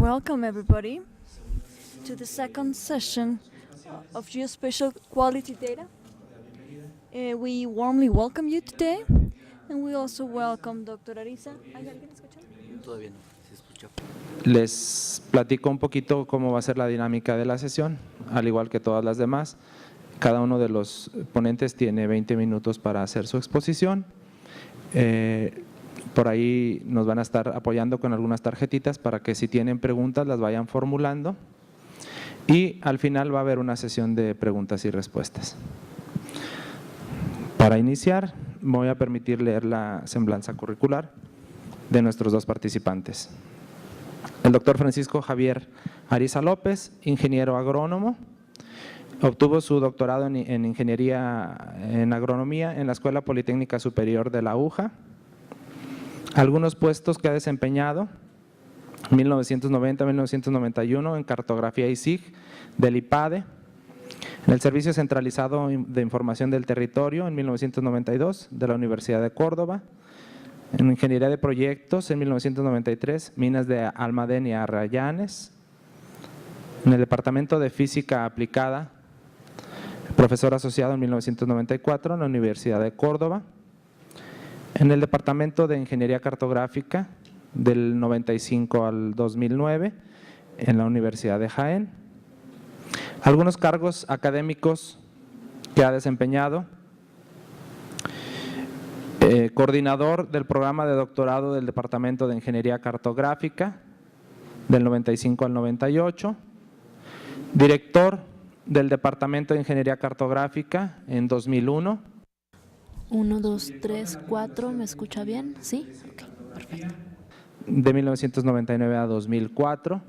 Welcome everybody to the second session of Geospatial Quality Data. We warmly welcome you today, and we also welcome Dr. Ariza. ¿Hay alguien escuchando? Todavía no, se escucha. Les platico un poquito cómo va a ser la dinámica de la sesión, al igual que todas las demás. Cada uno de los ponentes tiene 20 minutos para hacer su exposición. Por ahí nos van a estar apoyando con algunas tarjetitas para que si tienen preguntas las vayan formulando. Y al final va a haber una sesión de preguntas y respuestas. Para iniciar, me voy a permitir leer la semblanza curricular de nuestros dos participantes. El doctor Francisco Javier Ariza López, ingeniero agrónomo, obtuvo su doctorado en Ingeniería en Agronomía en la Escuela Politécnica Superior de la UJA. Algunos puestos que ha desempeñado: 1990-1991 en Cartografía y SIG del IPADE, en el Servicio Centralizado de Información del Territorio en 1992 de la Universidad de Córdoba, en Ingeniería de Proyectos en 1993, Minas de Almadén y Arrayanes, en el Departamento de Física Aplicada, profesor asociado en 1994 en la Universidad de Córdoba, en el Departamento de Ingeniería Cartográfica del 95 al 2009 en la Universidad de Jaén. Algunos cargos académicos que ha desempeñado: coordinador del programa de doctorado del Departamento de Ingeniería Cartográfica del 95 al 98, director del Departamento de Ingeniería Cartográfica en 2001. 1, 2, 3, 4, ¿me escucha bien? ¿Sí? Ok, perfecto. De 1999 a 2004.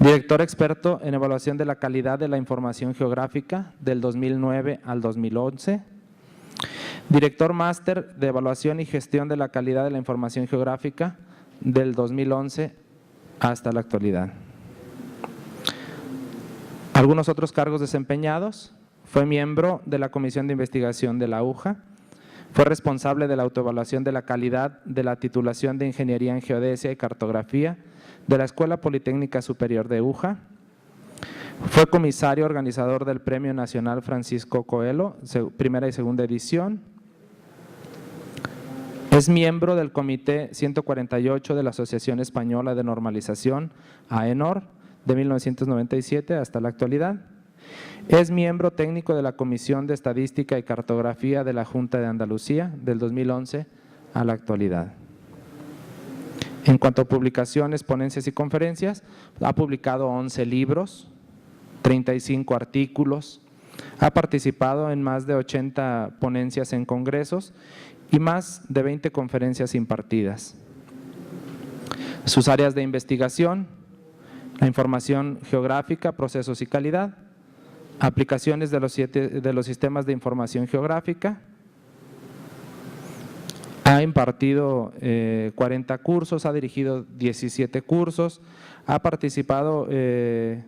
Director experto en evaluación de la calidad de la información geográfica del 2009 al 2011. Director máster de evaluación y gestión de la calidad de la información geográfica del 2011 hasta la actualidad. Algunos otros cargos desempeñados: fue miembro de la Comisión de Investigación de la UJA, fue responsable de la autoevaluación de la calidad de la titulación de Ingeniería en Geodesia y Cartografía de la Escuela Politécnica Superior de UJA, fue comisario organizador del Premio Nacional Francisco Coelho, primera y segunda edición, es miembro del Comité 148 de la Asociación Española de Normalización, AENOR, de 1997 hasta la actualidad. Es miembro técnico de la Comisión de Estadística y Cartografía de la Junta de Andalucía del 2011 a la actualidad. En cuanto a publicaciones, ponencias y conferencias, ha publicado 11 libros, 35 artículos, ha participado en más de 80 ponencias en congresos y más de 20 conferencias impartidas. Sus áreas de investigación: la información geográfica, procesos y calidad, aplicaciones de los sistemas de información geográfica. Ha impartido 40 cursos, ha dirigido 17 cursos, ha participado en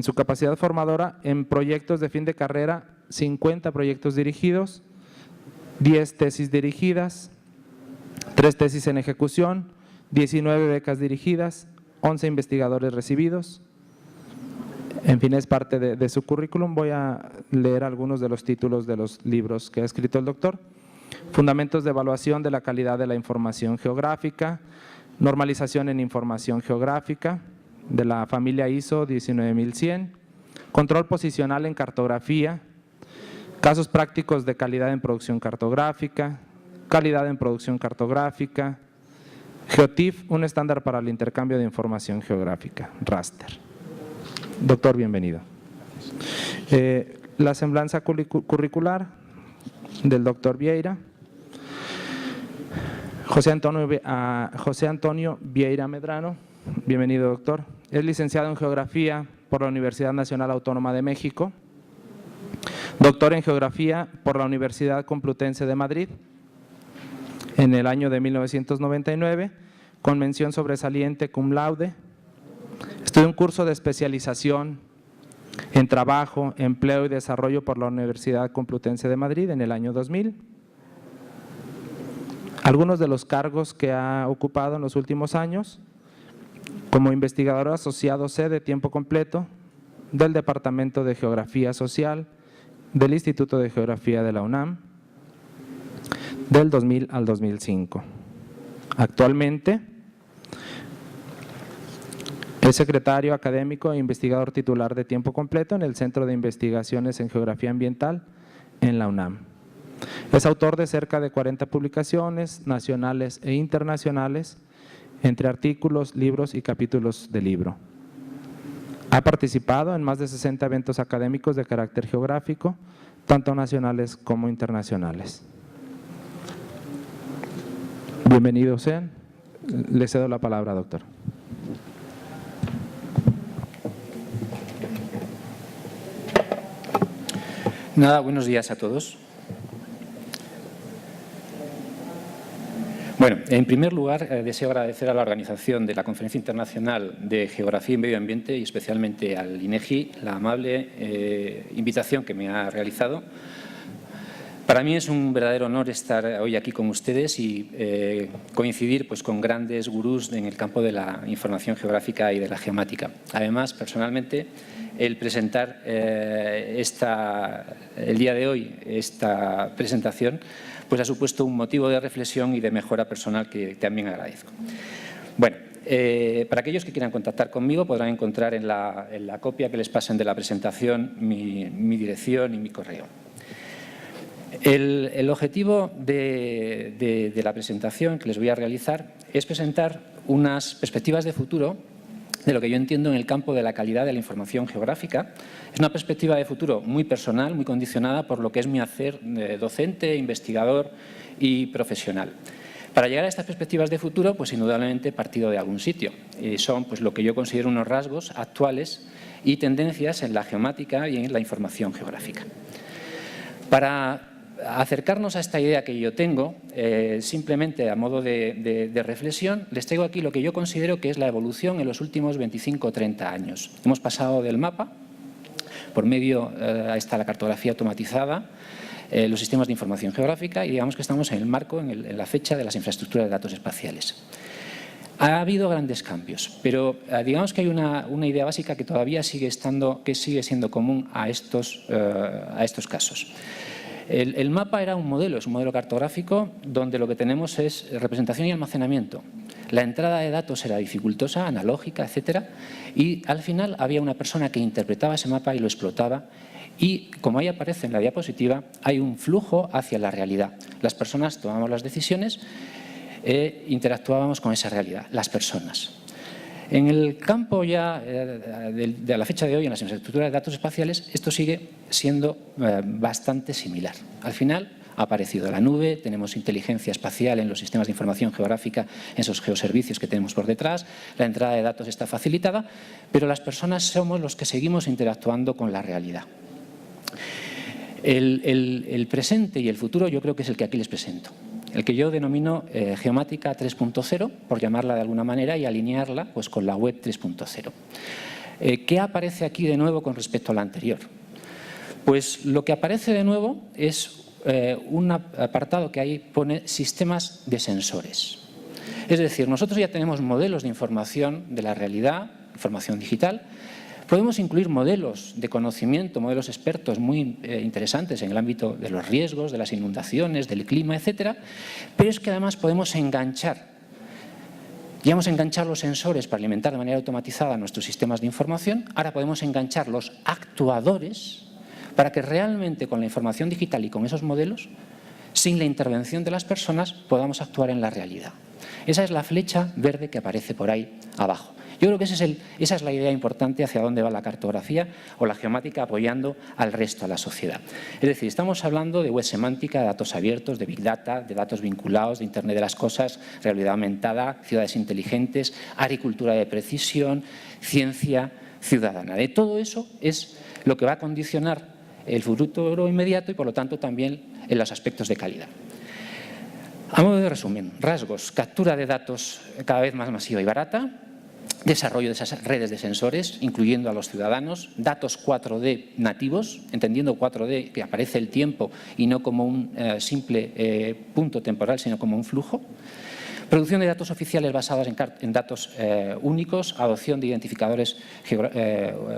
su capacidad formadora en proyectos de fin de carrera: 50 proyectos dirigidos, 10 tesis dirigidas, 3 tesis en ejecución, 19 becas dirigidas, 11 investigadores recibidos. En fin, es parte de su currículum. Voy a leer algunos de los títulos de los libros que ha escrito el doctor: Fundamentos de evaluación de la calidad de la información geográfica, Normalización en información geográfica, de la familia ISO 19100, Control posicional en cartografía, Casos prácticos de calidad en producción cartográfica, Calidad en producción cartográfica, GeoTIFF, un estándar para el intercambio de información geográfica, raster. Doctor, bienvenido. La semblanza curricular del doctor Vieira: José Antonio Vieira Medrano. Bienvenido, doctor. Es licenciado en Geografía por la Universidad Nacional Autónoma de México, doctor en Geografía por la Universidad Complutense de Madrid en el año de 1999, con mención sobresaliente cum laude. Estudió un curso de especialización en Trabajo, Empleo y Desarrollo por la Universidad Complutense de Madrid en el año 2000. Algunos de los cargos que ha ocupado en los últimos años: como investigador asociado C de tiempo completo del Departamento de Geografía Social del Instituto de Geografía de la UNAM, del 2000 al 2005. Actualmente es secretario académico e investigador titular de tiempo completo en el Centro de Investigaciones en Geografía Ambiental en la UNAM. Es autor de cerca de 40 publicaciones nacionales e internacionales, entre artículos, libros y capítulos de libro. Ha participado en más de 60 eventos académicos de carácter geográfico, tanto nacionales como internacionales. Bienvenidos sean. Le cedo la palabra, doctor. Nada, buenos días a todos. Bueno, en primer lugar, deseo agradecer a la organización de la Conferencia Internacional de Geografía y Medio Ambiente y especialmente al INEGI la amable invitación que me ha realizado. Para mí es un verdadero honor estar hoy aquí con ustedes y coincidir pues, con grandes gurús en el campo de la información geográfica y de la geomática. Además, personalmente, el presentar el día de hoy esta presentación pues ha supuesto un motivo de reflexión y de mejora personal que también agradezco. Bueno, para aquellos que quieran contactar conmigo podrán encontrar en la copia que les pasen de la presentación mi dirección y mi correo. El objetivo de la presentación que les voy a realizar es presentar unas perspectivas de futuro de lo que yo entiendo en el campo de la calidad de la información geográfica. Es una perspectiva de futuro muy personal, muy condicionada por lo que es mi hacer docente, investigador y profesional. Para llegar a estas perspectivas de futuro, pues indudablemente he partido de algún sitio. Son pues, lo que yo considero unos rasgos actuales y tendencias en la geomática y en la información geográfica. Para acercarnos a esta idea que yo tengo, simplemente a modo de reflexión, les traigo aquí lo que yo considero que es la evolución en los últimos 25 o 30 años. Hemos pasado del mapa, por medio, ahí está la cartografía automatizada, los sistemas de información geográfica y digamos que estamos en el marco, en la fecha de las infraestructuras de datos espaciales. Ha habido grandes cambios, pero digamos que hay una idea básica que todavía sigue siendo común a estos casos. El mapa era un modelo, es un modelo cartográfico donde lo que tenemos es representación y almacenamiento. La entrada de datos era dificultosa, analógica, etcétera, y al final había una persona que interpretaba ese mapa y lo explotaba. Y, como ahí aparece en la diapositiva, hay un flujo hacia la realidad. Las personas tomamos las decisiones e interactuábamos con esa realidad, las personas. En el campo ya de la fecha de hoy, en las infraestructuras de datos espaciales, esto sigue siendo bastante similar. Al final ha aparecido la nube, tenemos inteligencia espacial en los sistemas de información geográfica, en esos geoservicios que tenemos por detrás, la entrada de datos está facilitada, pero las personas somos los que seguimos interactuando con la realidad. El presente y el futuro yo creo que es el que aquí les presento. El que yo denomino geomática 3.0, por llamarla de alguna manera, y alinearla pues, con la web 3.0. ¿Qué aparece aquí de nuevo con respecto a la anterior? Pues lo que aparece de nuevo es un apartado que ahí pone sistemas de sensores. Es decir, nosotros ya tenemos modelos de información de la realidad, información digital. Podemos incluir modelos de conocimiento, modelos expertos muy interesantes en el ámbito de los riesgos, de las inundaciones, del clima, etcétera, pero es que además podemos enganchar. Ya hemos enganchado los sensores para alimentar de manera automatizada nuestros sistemas de información, ahora podemos enganchar los actuadores para que realmente con la información digital y con esos modelos, sin la intervención de las personas, podamos actuar en la realidad. Esa es la flecha verde que aparece por ahí abajo. Yo creo que esa es la idea importante hacia dónde va la cartografía o la geomática apoyando al resto de la sociedad. Es decir, estamos hablando de web semántica, de datos abiertos, de Big Data, de datos vinculados, de Internet de las cosas, realidad aumentada, ciudades inteligentes, agricultura de precisión, ciencia ciudadana. De todo eso es lo que va a condicionar el futuro inmediato y por lo tanto también en los aspectos de calidad. A modo de resumen, rasgos: captura de datos cada vez más masiva y barata, desarrollo de esas redes de sensores, incluyendo a los ciudadanos, datos 4D nativos, entendiendo 4D que aparece el tiempo y no como un simple punto temporal, sino como un flujo. Producción de datos oficiales basados en datos únicos, adopción de identificadores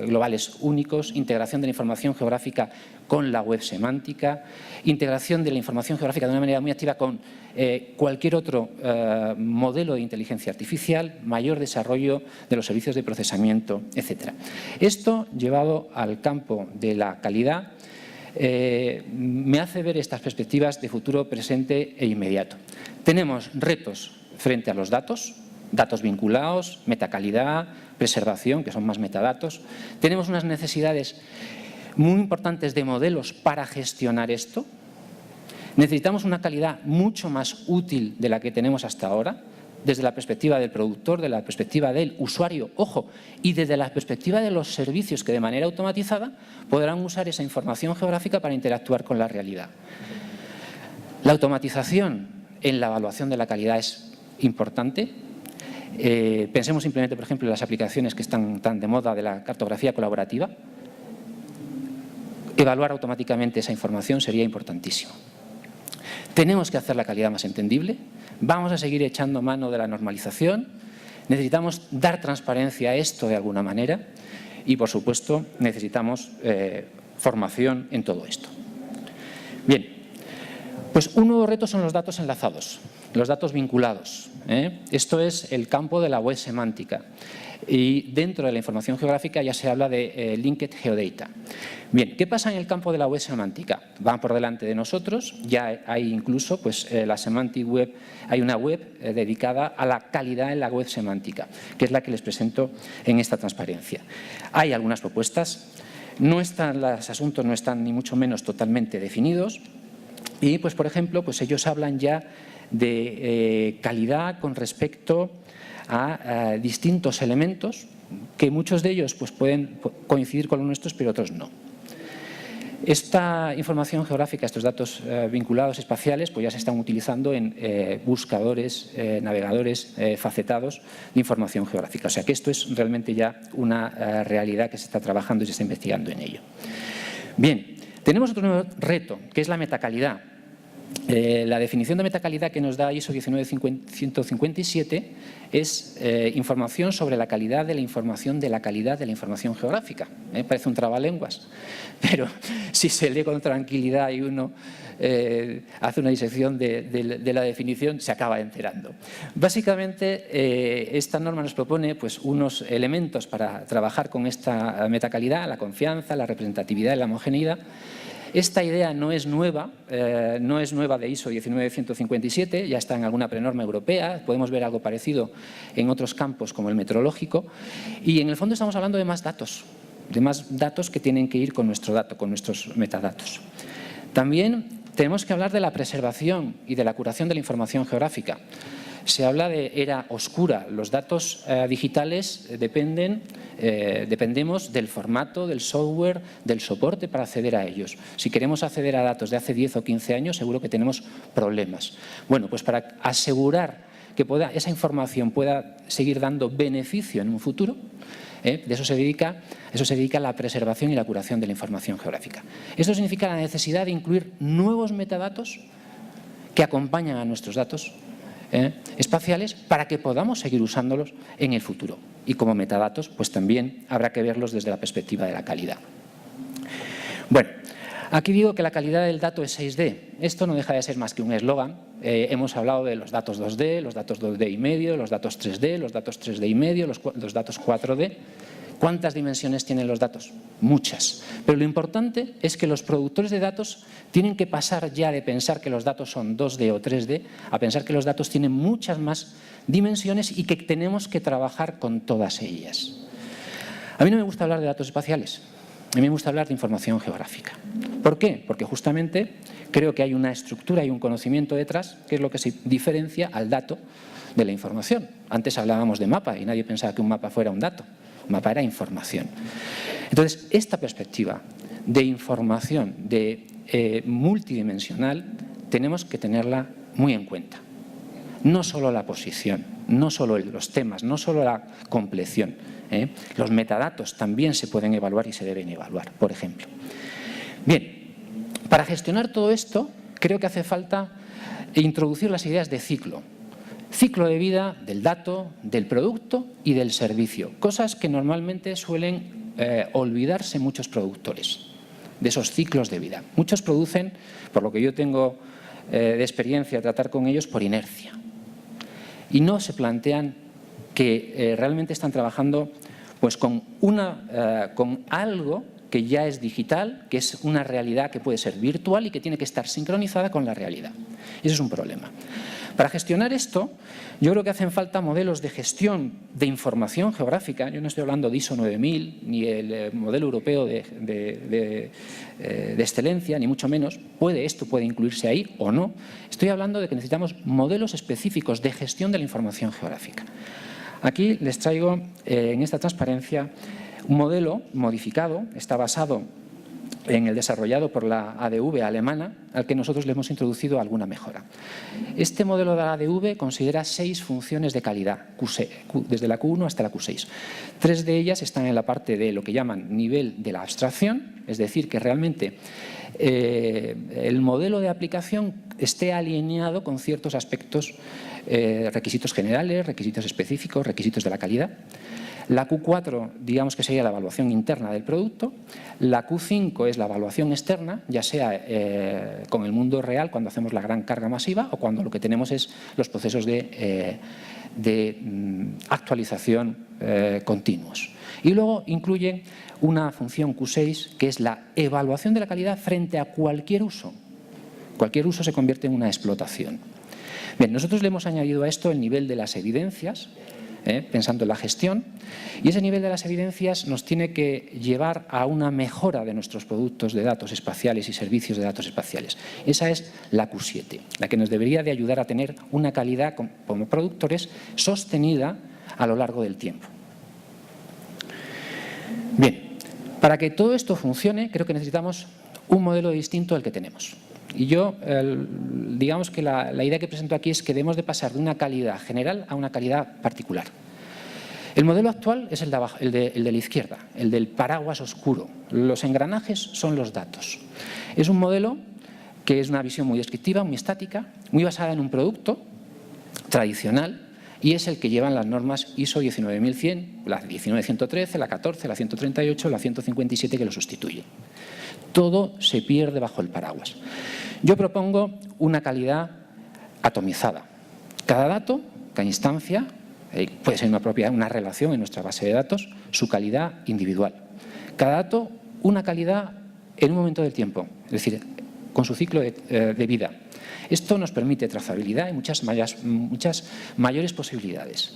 globales únicos, integración de la información geográfica con la web semántica, integración de la información geográfica de una manera muy activa con cualquier otro modelo de inteligencia artificial, mayor desarrollo de los servicios de procesamiento, etc. Esto, llevado al campo de la calidad, me hace ver estas perspectivas de futuro presente e inmediato. Tenemos retos frente a los datos, datos vinculados, metacalidad, preservación, que son más metadatos. Tenemos unas necesidades muy importantes de modelos para gestionar esto. Necesitamos una calidad mucho más útil de la que tenemos hasta ahora, desde la perspectiva del productor, de la perspectiva del usuario, ojo, y desde la perspectiva de los servicios que de manera automatizada podrán usar esa información geográfica para interactuar con la realidad. La automatización en la evaluación de la calidad es importante. Pensemos simplemente, por ejemplo, en las aplicaciones que están tan de moda de la cartografía colaborativa. Evaluar automáticamente esa información sería importantísimo. Tenemos que hacer la calidad más entendible. Vamos a seguir echando mano de la normalización. Necesitamos dar transparencia a esto de alguna manera y, por supuesto, necesitamos formación en todo esto. Bien, pues un nuevo reto son los datos enlazados, los datos vinculados. Esto es el campo de la web semántica. Y dentro de la información geográfica ya se habla de Linked Geodata. Bien, ¿qué pasa en el campo de la web semántica? Van por delante de nosotros, ya hay incluso la Semantic Web, hay una web dedicada a la calidad en la web semántica, que es la que les presento en esta transparencia. Hay algunas propuestas, los asuntos no están ni mucho menos totalmente definidos y, pues, por ejemplo, pues ellos hablan ya de calidad con respecto a distintos elementos, que muchos de ellos pues, pueden coincidir con los nuestros, pero otros no. Esta información geográfica, estos datos vinculados espaciales, pues ya se están utilizando en buscadores, navegadores facetados de información geográfica. O sea que esto es realmente ya una realidad que se está trabajando y se está investigando en ello. Bien, tenemos otro nuevo reto, que es la metacalidad. La definición de metacalidad que nos da ISO 19157 es información sobre la calidad de la información de la calidad de la información geográfica. Parece un trabalenguas, pero si se lee con tranquilidad y uno hace una disección de la definición, se acaba enterando. Básicamente, esta norma nos propone pues, unos elementos para trabajar con esta metacalidad, la confianza, la representatividad y la homogeneidad. Esta idea no es nueva de ISO 19157, ya está en alguna prenorma europea, podemos ver algo parecido en otros campos como el meteorológico y en el fondo estamos hablando de más datos que tienen que ir con nuestro dato, con nuestros metadatos. También tenemos que hablar de la preservación y de la curación de la información geográfica. Se habla de era oscura. Los datos digitales dependemos del formato, del software, del soporte para acceder a ellos. Si queremos acceder a datos de hace 10 o 15 años, seguro que tenemos problemas. Bueno, pues para asegurar que esa información pueda seguir dando beneficio en un futuro, de eso se dedica la preservación y la curación de la información geográfica. Esto significa la necesidad de incluir nuevos metadatos que acompañan a nuestros datos espaciales para que podamos seguir usándolos en el futuro. Y como metadatos, pues también habrá que verlos desde la perspectiva de la calidad. Bueno, aquí digo que la calidad del dato es 6D. Esto no deja de ser más que un eslogan. Hemos hablado de los datos 2D, los datos 2D y medio, los datos 3D, los datos 3D y medio, los datos 4D. ¿Cuántas dimensiones tienen los datos? Muchas. Pero lo importante es que los productores de datos tienen que pasar ya de pensar que los datos son 2D o 3D a pensar que los datos tienen muchas más dimensiones y que tenemos que trabajar con todas ellas. A mí no me gusta hablar de datos espaciales, a mí me gusta hablar de información geográfica. ¿Por qué? Porque justamente creo que hay una estructura y un conocimiento detrás que es lo que se diferencia al dato de la información. Antes hablábamos de mapa y nadie pensaba que un mapa fuera un dato. Un mapa era información. Entonces, esta perspectiva de información multidimensional tenemos que tenerla muy en cuenta. no solo la posición, no solo los temas, no solo la compleción. Los metadatos también se pueden evaluar y se deben evaluar, por ejemplo. Bien, para gestionar todo esto creo que hace falta introducir las ideas de ciclo. Ciclo de vida del dato, del producto y del servicio, cosas que normalmente suelen olvidarse muchos productores, de esos ciclos de vida. Muchos producen, por lo que yo tengo de experiencia tratar con ellos, por inercia. Y no se plantean que realmente están trabajando pues, con algo que ya es digital, que es una realidad que puede ser virtual y que tiene que estar sincronizada con la realidad. Y eso es un problema. Para gestionar esto, yo creo que hacen falta modelos de gestión de información geográfica. Yo no estoy hablando de ISO 9000, ni el modelo europeo de excelencia, ni mucho menos. Esto puede incluirse ahí o no. Estoy hablando de que necesitamos modelos específicos de gestión de la información geográfica. Aquí les traigo en esta transparencia un modelo modificado, está basado en el desarrollado por la ADV alemana, al que nosotros le hemos introducido alguna mejora. Este modelo de la ADV considera 6 funciones de calidad, desde la Q1 hasta la Q6. 3 de ellas están en la parte de lo que llaman nivel de la abstracción, es decir, que realmente el modelo de aplicación esté alineado con ciertos aspectos, requisitos generales, requisitos específicos, requisitos de la calidad. La Q4, digamos que sería la evaluación interna del producto. La Q5 es la evaluación externa, ya sea con el mundo real, cuando hacemos la gran carga masiva, o cuando lo que tenemos es los procesos de actualización continuos. Y luego incluye una función Q6, que es la evaluación de la calidad frente a cualquier uso. Cualquier uso se convierte en una explotación. Bien, nosotros le hemos añadido a esto el nivel de las evidencias, pensando en la gestión, y ese nivel de las evidencias nos tiene que llevar a una mejora de nuestros productos de datos espaciales y servicios de datos espaciales. Esa es la Q7, la que nos debería de ayudar a tener una calidad como productores sostenida a lo largo del tiempo. Bien, para que todo esto funcione, creo que necesitamos un modelo distinto al que tenemos. Y yo, digamos que la idea que presento aquí es que debemos de pasar de una calidad general a una calidad particular. El modelo actual es el de la izquierda, el del paraguas oscuro. Los engranajes son los datos. Es un modelo que es una visión muy descriptiva, muy estática, muy basada en un producto tradicional, y es el que llevan las normas ISO 19100, la 19113, la 14, la 138, la 157 que lo sustituyen. Todo se pierde bajo el paraguas. Yo propongo una calidad atomizada. Cada dato, cada instancia, puede ser una relación en nuestra base de datos, su calidad individual. Cada dato, una calidad en un momento del tiempo, es decir, con su ciclo de vida. Esto nos permite trazabilidad y muchas mayores posibilidades.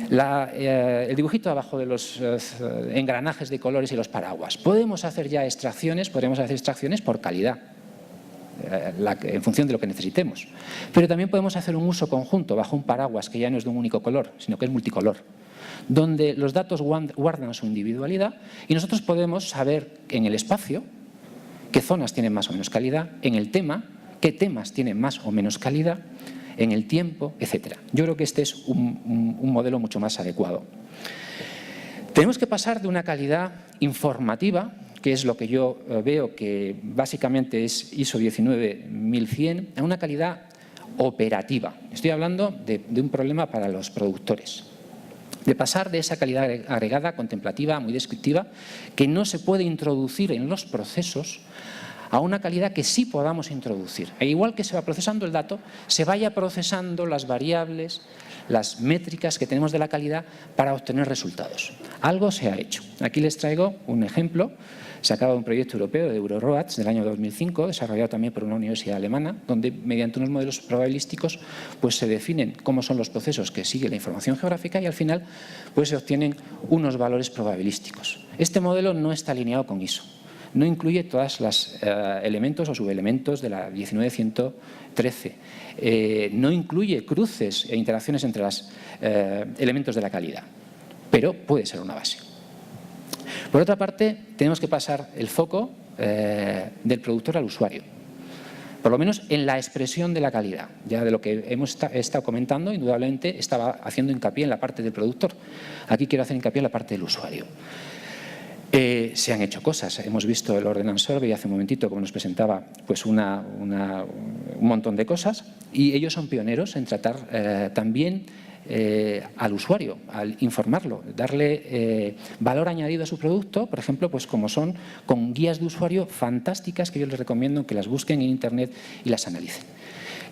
El dibujito abajo de los engranajes de colores y los paraguas. Podemos hacer ya extracciones, podemos hacer extracciones por calidad, en función de lo que necesitemos. Pero también podemos hacer un uso conjunto bajo un paraguas que ya no es de un único color, sino que es multicolor, donde los datos guardan su individualidad y nosotros podemos saber en el espacio qué zonas tienen más o menos calidad, en el tema, qué temas tienen más o menos calidad, en el tiempo, etc. Yo creo que este es un modelo mucho más adecuado. Tenemos que pasar de una calidad informativa, que es lo que yo veo que básicamente es ISO 19100, a una calidad operativa. Estoy hablando de un problema para los productores. De pasar de esa calidad agregada, contemplativa, muy descriptiva, que no se puede introducir en los procesos, a una calidad que sí podamos introducir. E igual que se va procesando el dato, se vaya procesando las variables, las métricas que tenemos de la calidad para obtener resultados. Algo se ha hecho. Aquí les traigo un ejemplo sacado de un proyecto europeo de EuroRoads del año 2005, desarrollado también por una universidad alemana, donde mediante unos modelos probabilísticos pues se definen cómo son los procesos que sigue la información geográfica y al final pues se obtienen unos valores probabilísticos. Este modelo no está alineado con ISO. No incluye todos los elementos o subelementos de la 19113. No incluye cruces e interacciones entre los elementos de la calidad, pero puede ser una base. Por otra parte, tenemos que pasar el foco del productor al usuario. por lo menos en la expresión de la calidad. Ya de lo que hemos estado comentando, indudablemente estaba haciendo hincapié en la parte del productor. Aquí quiero hacer hincapié en la parte del usuario. Se han hecho cosas. Hemos visto el Ordnance Survey hace un momentito, como nos presentaba, pues un montón de cosas, y ellos son pioneros en tratar también al usuario, al informarlo, darle valor añadido a su producto, por ejemplo, pues como son con guías de usuario fantásticas que yo les recomiendo que las busquen en Internet y las analicen.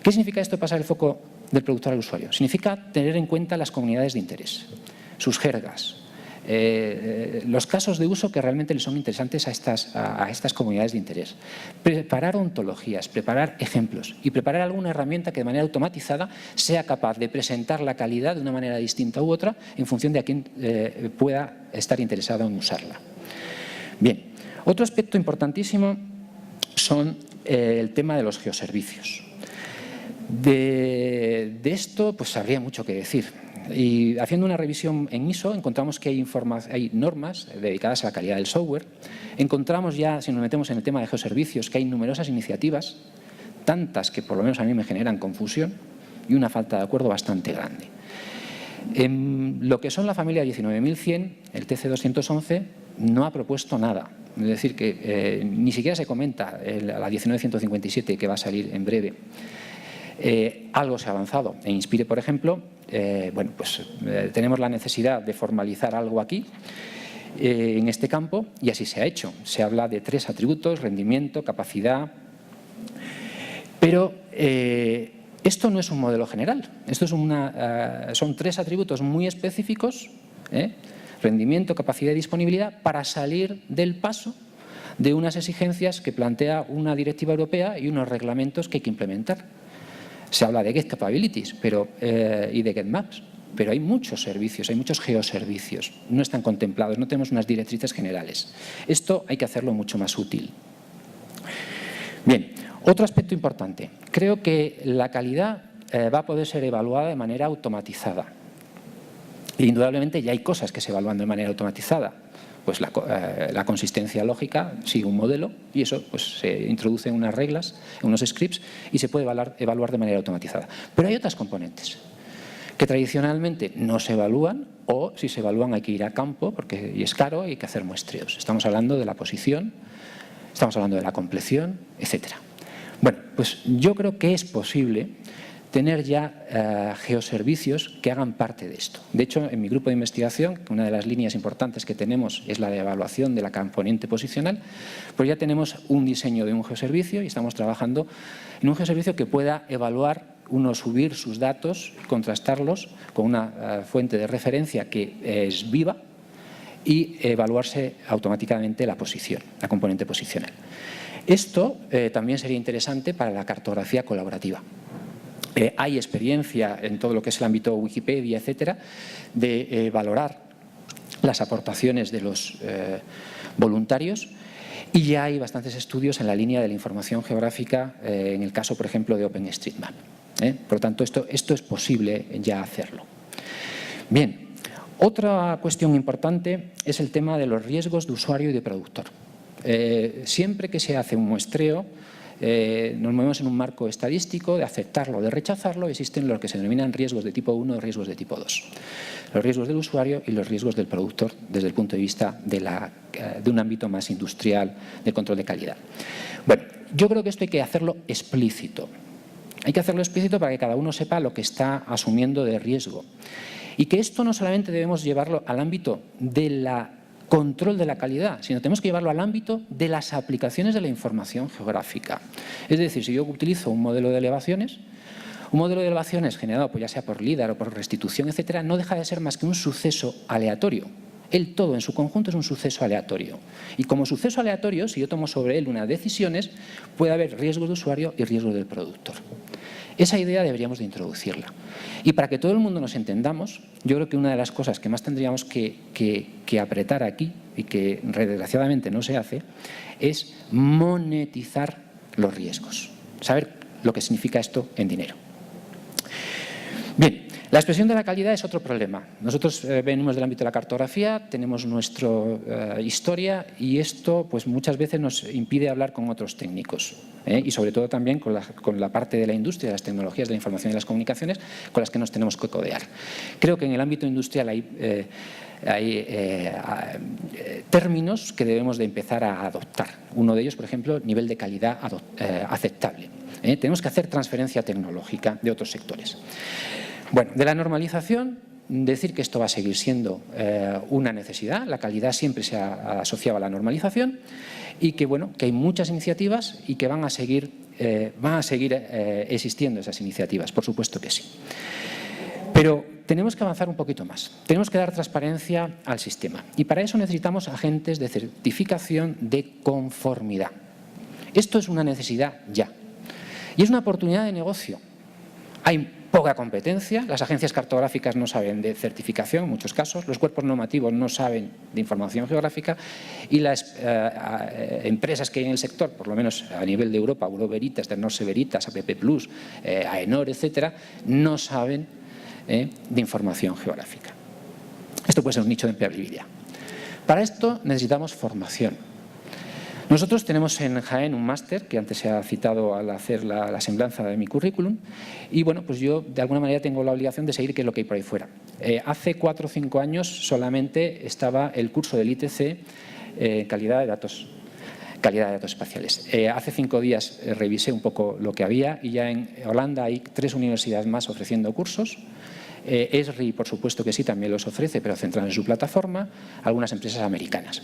¿Qué significa esto, pasar el foco del productor al usuario? Significa tener en cuenta las comunidades de interés, sus jergas, los casos de uso que realmente les son interesantes a estas comunidades de interés. Preparar ontologías, preparar ejemplos y preparar alguna herramienta que de manera automatizada sea capaz de presentar la calidad de una manera distinta u otra en función de a quién pueda estar interesado en usarla. Bien, otro aspecto importantísimo son el tema de los geoservicios. De esto pues habría mucho que decir. Y haciendo una revisión en ISO encontramos que hay normas dedicadas a la calidad del software. Encontramos ya, si nos metemos en el tema de geoservicios, que hay numerosas iniciativas, tantas que por lo menos a mí me generan confusión y una falta de acuerdo bastante grande. En lo que son la familia 19100, el TC211 no ha propuesto nada. Es decir, que ni siquiera se comenta la 19157 que va a salir en breve. Algo se ha avanzado. En Inspire, por ejemplo, tenemos la necesidad de formalizar algo aquí, en este campo, y así se ha hecho. Se habla de 3 atributos: rendimiento, capacidad. Pero esto no es un modelo general. Esto es son 3 atributos muy específicos, rendimiento, capacidad y disponibilidad, para salir del paso de unas exigencias que plantea una directiva europea y unos reglamentos que hay que implementar. Se habla de Get Capabilities y de Get Maps, pero hay muchos servicios, hay muchos geoservicios, no están contemplados, no tenemos unas directrices generales. Esto hay que hacerlo mucho más útil. Bien, otro aspecto importante. Creo que la calidad va a poder ser evaluada de manera automatizada. E indudablemente ya hay cosas que se evalúan de manera automatizada. Pues la consistencia lógica sigue un modelo y eso pues, se introduce en unas reglas, en unos scripts y se puede evaluar de manera automatizada. Pero hay otras componentes que tradicionalmente no se evalúan, o si se evalúan hay que ir a campo y es caro y hay que hacer muestreos. Estamos hablando de la posición, estamos hablando de la compleción, etc. Bueno, pues yo creo que es posible tener ya geoservicios que hagan parte de esto. De hecho, en mi grupo de investigación, una de las líneas importantes que tenemos es la de evaluación de la componente posicional, pues ya tenemos un diseño de un geoservicio y estamos trabajando en un geoservicio que pueda evaluar, subir sus datos, contrastarlos con una fuente de referencia que es viva y evaluarse automáticamente la posición, la componente posicional. Esto también sería interesante para la cartografía colaborativa. Hay experiencia en todo lo que es el ámbito Wikipedia, etcétera, de valorar las aportaciones de los voluntarios, y ya hay bastantes estudios en la línea de la información geográfica, en el caso, por ejemplo, de OpenStreetMap. Por lo tanto, esto es posible ya hacerlo. Bien, otra cuestión importante es el tema de los riesgos de usuario y de productor. Siempre que se hace un muestreo, nos movemos en un marco estadístico de aceptarlo o de rechazarlo. Existen lo que se denominan riesgos de tipo 1 y riesgos de tipo 2. Los riesgos del usuario y los riesgos del productor desde el punto de vista de un ámbito más industrial de control de calidad. Bueno, yo creo que esto hay que hacerlo explícito. Hay que hacerlo explícito para que cada uno sepa lo que está asumiendo de riesgo. Y que esto no solamente debemos llevarlo al ámbito del control de la calidad, sino tenemos que llevarlo al ámbito de las aplicaciones de la información geográfica. Es decir, si yo utilizo un modelo de elevaciones generado pues ya sea por LIDAR o por restitución, etcétera, no deja de ser más que un suceso aleatorio. El todo en su conjunto es un suceso aleatorio. Y como suceso aleatorio, si yo tomo sobre él unas decisiones, puede haber riesgos de usuario y riesgos del productor. Esa idea deberíamos de introducirla. Y para que todo el mundo nos entendamos, yo creo que una de las cosas que más tendríamos que apretar aquí, y que desgraciadamente no se hace, es monetizar los riesgos. Saber lo que significa esto en dinero. Bien, La expresión de la calidad es otro problema. Nosotros venimos del ámbito de la cartografía, tenemos nuestra historia y esto pues, muchas veces nos impide hablar con otros técnicos y sobre todo también con la parte de la industria, de las tecnologías de la información y las comunicaciones con las que nos tenemos que codear. Creo que en el ámbito industrial hay términos que debemos de empezar a adoptar. Uno de ellos, por ejemplo, nivel de calidad aceptable. Tenemos que hacer transferencia tecnológica de otros sectores. Bueno, de la normalización, decir que esto va a seguir siendo una necesidad, la calidad siempre se ha asociado a la normalización y que, bueno, que hay muchas iniciativas y que van a seguir existiendo esas iniciativas, por supuesto que sí. Pero tenemos que avanzar un poquito más, tenemos que dar transparencia al sistema y para eso necesitamos agentes de certificación de conformidad. Esto es una necesidad ya y es una oportunidad de negocio. Hay poca competencia, las agencias cartográficas no saben de certificación en muchos casos, los cuerpos normativos no saben de información geográfica y las empresas que hay en el sector, por lo menos a nivel de Europa, Bureau Veritas, Norse Veritas, APP+, AENOR, etcétera, no saben de información geográfica. Esto puede ser un nicho de empleabilidad. Para esto necesitamos formación. Nosotros tenemos en Jaén un máster que antes se ha citado al hacer la semblanza de mi currículum y bueno, pues yo de alguna manera tengo la obligación de seguir qué es lo que hay por ahí fuera. Hace 4 o 5 años solamente estaba el curso del ITC calidad de datos espaciales. Hace 5 días revisé un poco lo que había y ya en Holanda hay 3 universidades más ofreciendo cursos. ESRI, por supuesto que sí, también los ofrece, pero centrado en su plataforma, algunas empresas americanas.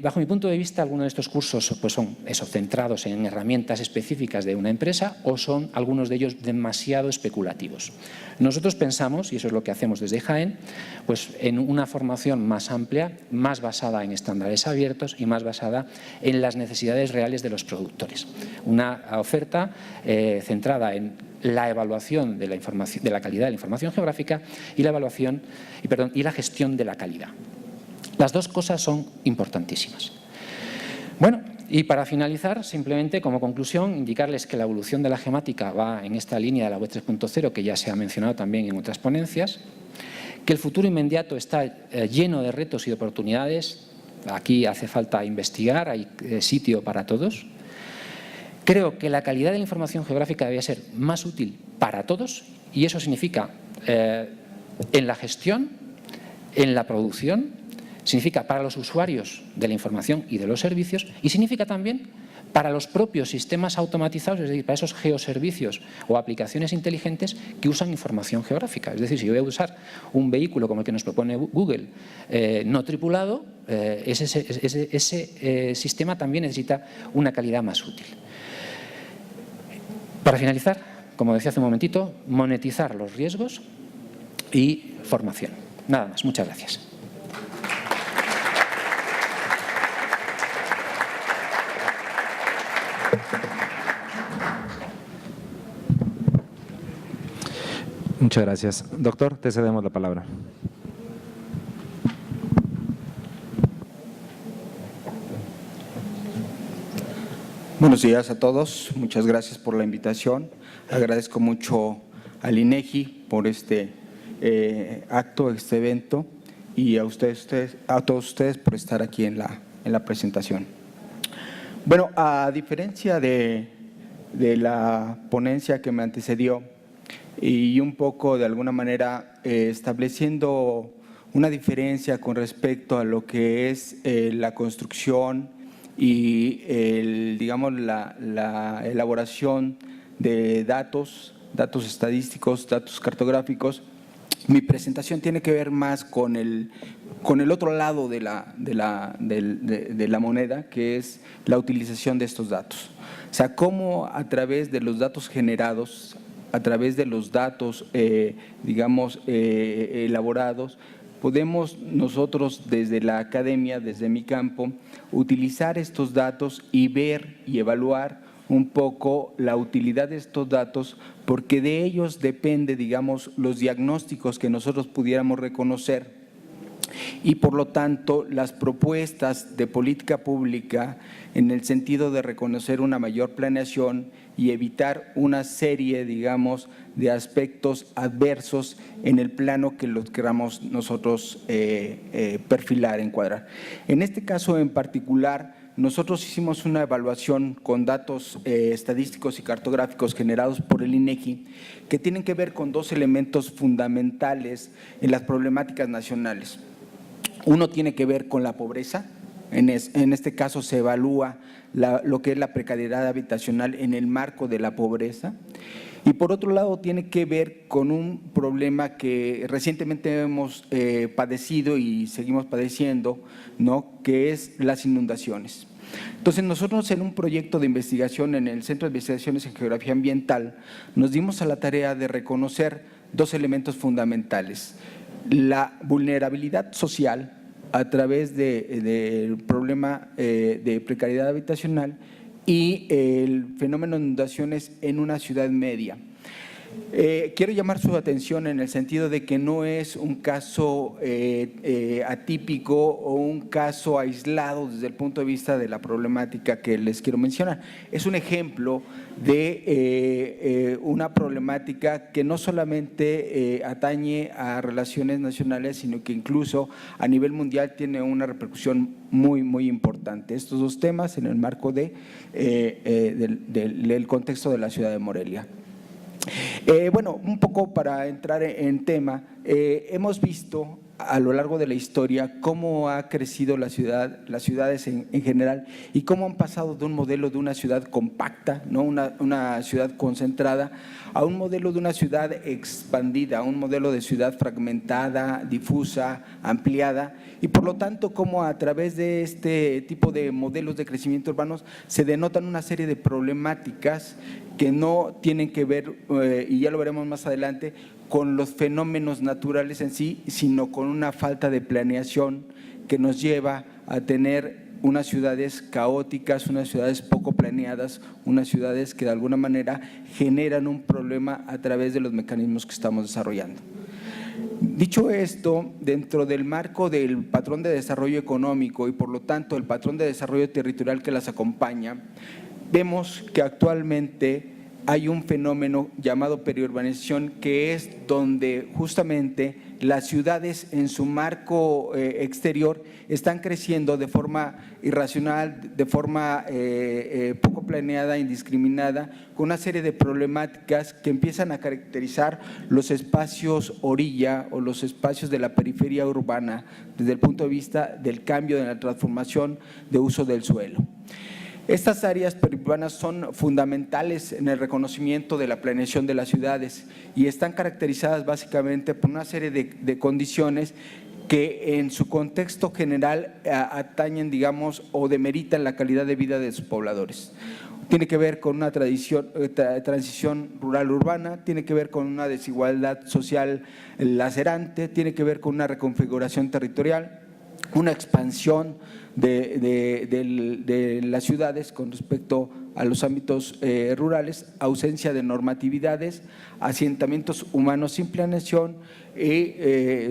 Bajo mi punto de vista, algunos de estos cursos pues son centrados en herramientas específicas de una empresa o son algunos de ellos demasiado especulativos. Nosotros pensamos, y eso es lo que hacemos desde Jaén, pues en una formación más amplia, más basada en estándares abiertos y más basada en las necesidades reales de los productores. Una oferta centrada en la evaluación de la calidad de la información geográfica y la gestión de la calidad. Las dos cosas son importantísimas. Bueno, y para finalizar, simplemente como conclusión, indicarles que la evolución de la gemática va en esta línea de la web 3.0 que ya se ha mencionado también en otras ponencias, que el futuro inmediato está lleno de retos y de oportunidades. Aquí hace falta investigar, hay sitio para todos. Creo que la calidad de la información geográfica debe ser más útil para todos y eso significa en la gestión, en la producción, significa para los usuarios de la información y de los servicios y significa también para los propios sistemas automatizados, es decir, para esos geoservicios o aplicaciones inteligentes que usan información geográfica. Es decir, si yo voy a usar un vehículo como el que nos propone Google no tripulado, ese sistema también necesita una calidad más útil. Para finalizar, como decía hace un momentito, monetizar los riesgos y formación. Nada más, muchas gracias. Muchas gracias. Doctor, te cedemos la palabra. Buenos días a todos. Muchas gracias por la invitación. Agradezco mucho al INEGI por este acto, este evento y a todos ustedes por estar aquí en la presentación. Bueno, a diferencia de la ponencia que me antecedió, y un poco de alguna manera estableciendo una diferencia con respecto a lo que es la construcción y digamos la elaboración de datos estadísticos, datos cartográficos. Mi presentación tiene que ver más con el otro lado de la moneda, que es la utilización de estos datos. O sea, cómo a través de los datos generados, a través de los datos, elaborados, podemos nosotros desde la academia, desde mi campo, utilizar estos datos y ver y evaluar un poco la utilidad de estos datos, porque de ellos depende, digamos, los diagnósticos que nosotros pudiéramos reconocer y por lo tanto las propuestas de política pública en el sentido de reconocer una mayor planeación y evitar una serie, digamos, de aspectos adversos en el plano que los queramos nosotros perfilar, encuadrar. En este caso en particular, nosotros hicimos una evaluación con datos estadísticos y cartográficos generados por el INEGI que tienen que ver con dos elementos fundamentales en las problemáticas nacionales. Uno tiene que ver con la pobreza. En este caso se evalúa lo que es la precariedad habitacional en el marco de la pobreza. Y por otro lado tiene que ver con un problema que recientemente hemos padecido y seguimos padeciendo, ¿no?, que es las inundaciones. Entonces nosotros en un proyecto de investigación en el Centro de Investigaciones en Geografía Ambiental nos dimos a la tarea de reconocer dos elementos fundamentales: la vulnerabilidad social a través del problema de precariedad habitacional y el fenómeno de inundaciones en una ciudad media. Quiero llamar su atención en el sentido de que no es un caso atípico o un caso aislado desde el punto de vista de la problemática que les quiero mencionar. Es un ejemplo de una problemática que no solamente atañe a relaciones nacionales, sino que incluso a nivel mundial tiene una repercusión muy, muy importante. Estos dos temas en el marco del contexto de la ciudad de Morelia. Bueno, un poco para entrar en tema, hemos visto a lo largo de la historia cómo ha crecido las ciudades en general y cómo han pasado de un modelo de una ciudad compacta, ¿no?, una ciudad concentrada, a un modelo de una ciudad expandida, a un modelo de ciudad fragmentada, difusa, ampliada, y por lo tanto cómo a través de este tipo de modelos de crecimiento urbanos se denotan una serie de problemáticas que no tienen que ver, y ya lo veremos más adelante, con los fenómenos naturales en sí, sino con una falta de planeación que nos lleva a tener unas ciudades caóticas, unas ciudades poco planeadas, unas ciudades que de alguna manera generan un problema a través de los mecanismos que estamos desarrollando. Dicho esto, dentro del marco del patrón de desarrollo económico y por lo tanto el patrón de desarrollo territorial que las acompaña, vemos que actualmente hay un fenómeno llamado periurbanización, que es donde justamente las ciudades en su marco exterior están creciendo de forma irracional, de forma poco planeada, indiscriminada, con una serie de problemáticas que empiezan a caracterizar los espacios orilla o los espacios de la periferia urbana desde el punto de vista del cambio, de la transformación de uso del suelo. Estas áreas periurbanas son fundamentales en el reconocimiento de la planeación de las ciudades y están caracterizadas básicamente por una serie de condiciones que en su contexto general atañen, digamos, o demeritan la calidad de vida de sus pobladores. Tiene que ver con una transición rural-urbana, tiene que ver con una desigualdad social lacerante, tiene que ver con una reconfiguración territorial, una expansión de las ciudades con respecto a los ámbitos rurales, ausencia de normatividades, asentamientos humanos sin planeación y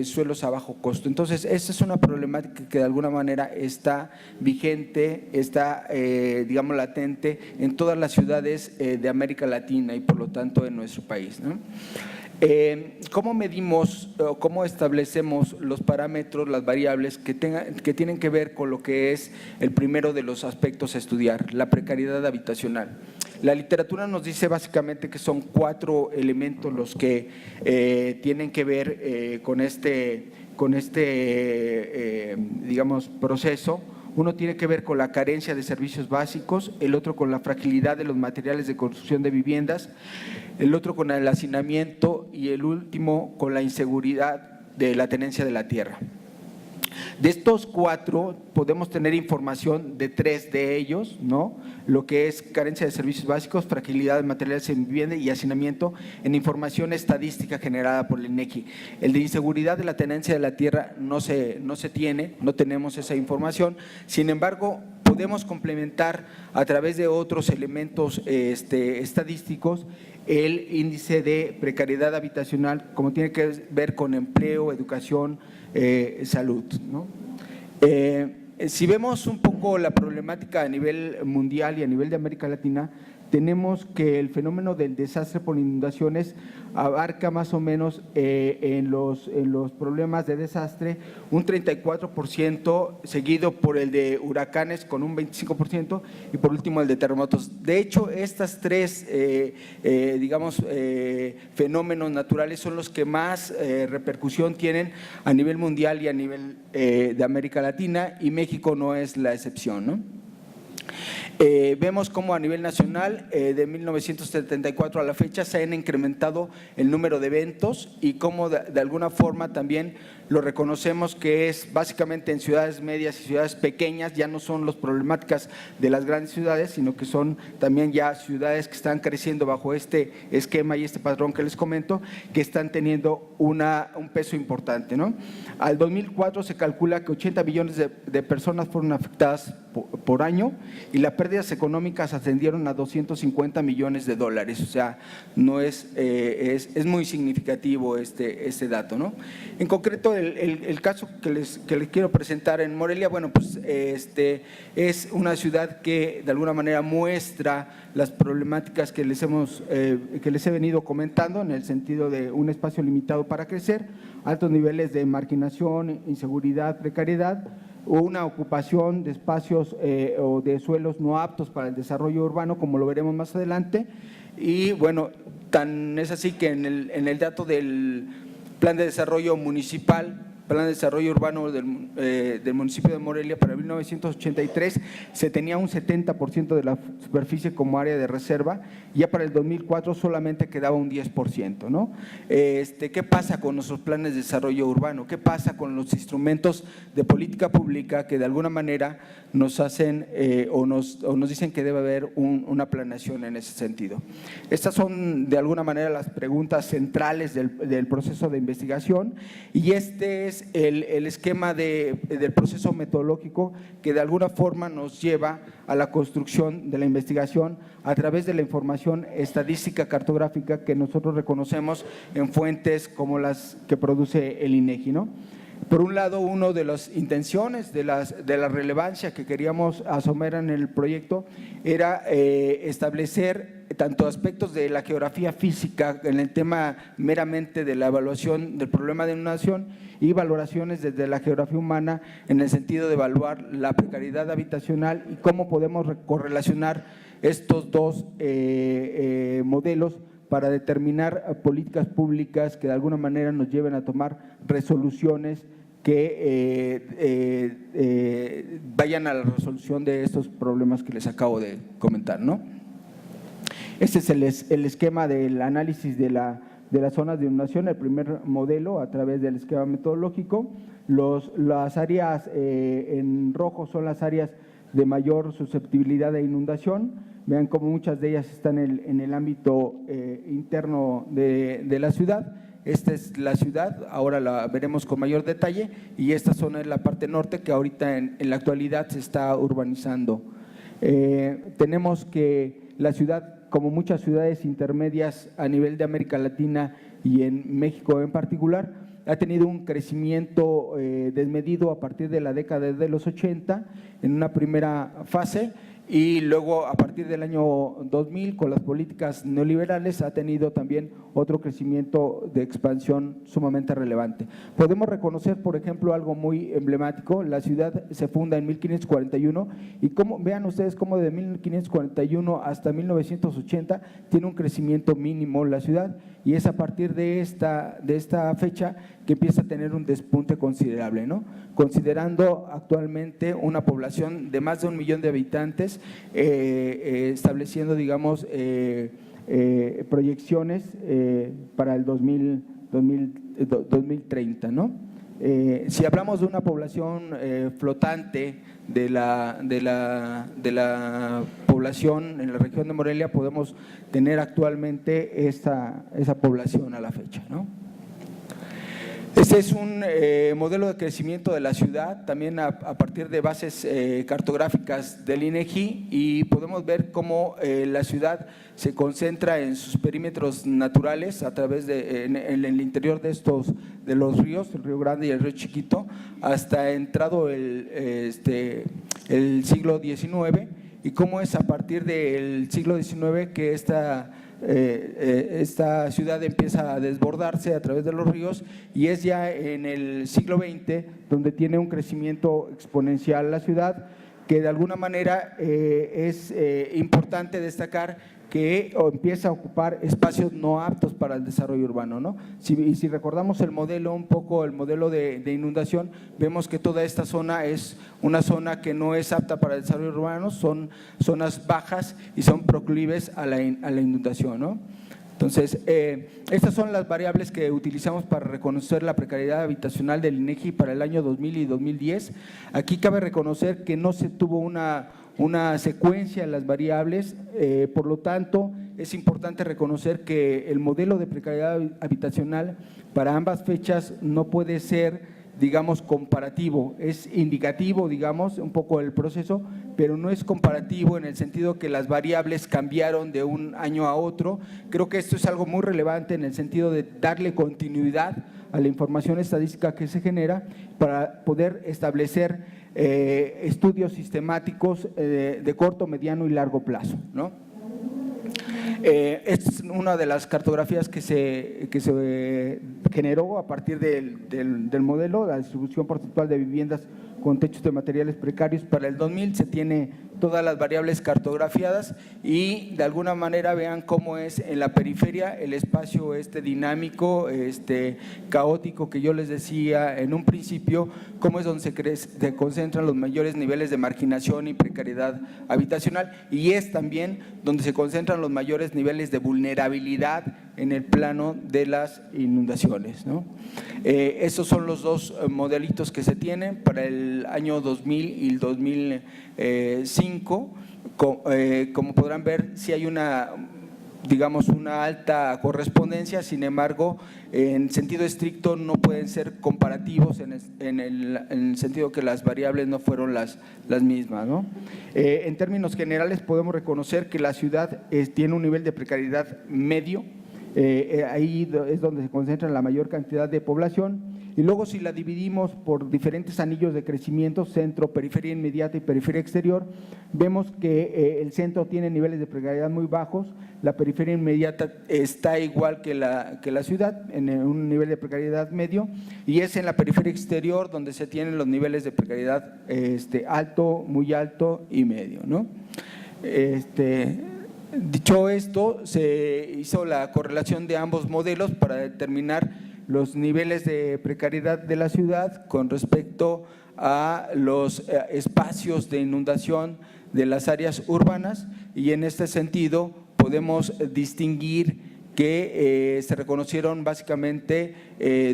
suelos a bajo costo. Entonces, esta es una problemática que de alguna manera está vigente, está, digamos, latente en todas las ciudades de América Latina y por lo tanto en nuestro país, ¿no? ¿Cómo medimos o cómo establecemos los parámetros, las variables que tienen que ver con lo que es el primero de los aspectos a estudiar, la precariedad habitacional? La literatura nos dice básicamente que son 4 elementos los que tienen que ver con este digamos, proceso. Uno tiene que ver con la carencia de servicios básicos, el otro con la fragilidad de los materiales de construcción de viviendas, el otro con el hacinamiento y el último con la inseguridad de la tenencia de la tierra. De estos 4 podemos tener información de 3 de ellos, ¿no? Lo que es carencia de servicios básicos, fragilidad de materiales en vivienda y hacinamiento en información estadística generada por el INEGI. El de inseguridad de la tenencia de la tierra no se tiene, no tenemos esa información. Sin embargo, podemos complementar a través de otros elementos estadísticos el índice de precariedad habitacional, como tiene que ver con empleo, educación, salud, ¿no? Si vemos un poco la problemática a nivel mundial y a nivel de América Latina, tenemos que el fenómeno del desastre por inundaciones abarca más o menos en los problemas de desastre un 34%, seguido por el de huracanes con un 25% y por último el de terremotos. De hecho, estas tres fenómenos naturales son los que más repercusión tienen a nivel mundial y a nivel de América Latina, y México no es la excepción, ¿no? Vemos cómo a nivel nacional de 1974 a la fecha se han incrementado el número de eventos y cómo de alguna forma también lo reconocemos que es básicamente en ciudades medias y ciudades pequeñas, ya no son las problemáticas de las grandes ciudades, sino que son también ya ciudades que están creciendo bajo este esquema y este patrón que les comento, que están teniendo un peso importante, ¿no? Al 2004 se calcula que 80 millones de personas fueron afectadas por año y las pérdidas económicas ascendieron a 250 millones de dólares, o sea, no es muy significativo este dato, ¿no? En concreto, el caso que les quiero presentar en Morelia, bueno, pues es una ciudad que de alguna manera muestra las problemáticas que les he venido comentando en el sentido de un espacio limitado para crecer, altos niveles de marginación, inseguridad, precariedad, una ocupación de espacios o de suelos no aptos para el desarrollo urbano, como lo veremos más adelante. Y bueno, tan es así que en el dato del Plan de Desarrollo Municipal, Plan de Desarrollo Urbano del municipio de Morelia para 1983 se tenía un 70% de la superficie como área de reserva, y ya para el 2004 solamente quedaba un 10%, ¿no? ¿Qué pasa con nuestros planes de desarrollo urbano? ¿Qué pasa con los instrumentos de política pública que de alguna manera nos hacen o nos dicen que debe haber una planeación en ese sentido? Estas son de alguna manera las preguntas centrales del proceso de investigación, y este es el esquema del proceso metodológico que de alguna forma nos lleva a la construcción de la investigación a través de la información estadística cartográfica que nosotros reconocemos en fuentes como las que produce el INEGI, ¿no? Por un lado, una de las intenciones de la relevancia que queríamos asomar en el proyecto era establecer tanto aspectos de la geografía física en el tema meramente de la evaluación del problema de inundación y valoraciones desde la geografía humana en el sentido de evaluar la precariedad habitacional y cómo podemos correlacionar estos dos modelos para determinar políticas públicas que de alguna manera nos lleven a tomar resoluciones que vayan a la resolución de estos problemas que les acabo de comentar, ¿no? Este es el esquema del análisis de las zonas de inundación, el primer modelo a través del esquema metodológico. Las áreas en rojo son las áreas de mayor susceptibilidad de inundación. Vean cómo muchas de ellas están en el ámbito interno de la ciudad. Esta es la ciudad, ahora la veremos con mayor detalle, y esta zona es la parte norte que ahorita en la actualidad se está urbanizando. Tenemos que la ciudad, como muchas ciudades intermedias a nivel de América Latina y en México en particular, ha tenido un crecimiento desmedido a partir de la década de los 80 en una primera fase, y luego a partir del año 2000 con las políticas neoliberales ha tenido también otro crecimiento de expansión sumamente relevante. Podemos reconocer, por ejemplo, algo muy emblemático: la ciudad se funda en 1541 y vean ustedes cómo de 1541 hasta 1980 tiene un crecimiento mínimo la ciudad, y es a partir de esta fecha que empieza a tener un despunte considerable, ¿no? Considerando actualmente una población de más de 1 millón de habitantes, estableciendo, digamos, proyecciones para el 2030, ¿no? Si hablamos de una población flotante de la población en la región de Morelia, podemos tener actualmente esa población a la fecha, ¿no? Este es un modelo de crecimiento de la ciudad, también a partir de bases cartográficas del INEGI, y podemos ver cómo la ciudad se concentra en sus perímetros naturales a través de en el interior de los ríos, el Río Grande y el Río Chiquito, hasta entrado el siglo XIX, y cómo es a partir del siglo XIX que esta ciudad empieza a desbordarse a través de los ríos, y es ya en el siglo XX donde tiene un crecimiento exponencial la ciudad, que de alguna manera es importante destacar que empieza a ocupar espacios no aptos para el desarrollo urbano, ¿no? Si recordamos el modelo, un poco el modelo de inundación, vemos que toda esta zona es una zona que no es apta para el desarrollo urbano, son zonas bajas y son proclives a la inundación, ¿no? Entonces, estas son las variables que utilizamos para reconocer la precariedad habitacional del INEGI para el año 2000 y 2010. Aquí cabe reconocer que no se tuvo una secuencia en las variables, por lo tanto es importante reconocer que el modelo de precariedad habitacional para ambas fechas no puede ser, digamos, comparativo, es indicativo, digamos, un poco el proceso, pero no es comparativo en el sentido que las variables cambiaron de un año a otro. Creo que esto es algo muy relevante en el sentido de darle continuidad a la información estadística que se genera para poder establecer estudios sistemáticos de corto, mediano y largo plazo, ¿no? Esta es una de las cartografías que se generó a partir del modelo, la distribución porcentual de viviendas con techos de materiales precarios para el 2000, se tiene todas las variables cartografiadas y de alguna manera vean cómo es en la periferia el espacio dinámico, caótico que yo les decía en un principio, cómo es donde se concentran los mayores niveles de marginación y precariedad habitacional, y es también donde se concentran los mayores niveles de vulnerabilidad en el plano de las inundaciones, ¿no? Estos son los dos modelitos que se tienen para el año 2000 y el 2005. Como podrán ver, sí hay una alta correspondencia, sin embargo, en sentido estricto no pueden ser comparativos en el sentido que las variables no fueron las mismas, ¿no? En términos generales podemos reconocer que la ciudad tiene un nivel de precariedad medio. Ahí es donde se concentra la mayor cantidad de población, y luego si la dividimos por diferentes anillos de crecimiento, centro, periferia inmediata y periferia exterior, vemos que el centro tiene niveles de precariedad muy bajos, la periferia inmediata está igual que la ciudad, en un nivel de precariedad medio, y es en la periferia exterior donde se tienen los niveles de precariedad alto, muy alto y medio, ¿no? Dicho esto, se hizo la correlación de ambos modelos para determinar los niveles de precariedad de la ciudad con respecto a los espacios de inundación de las áreas urbanas, y en este sentido podemos distinguir que se reconocieron básicamente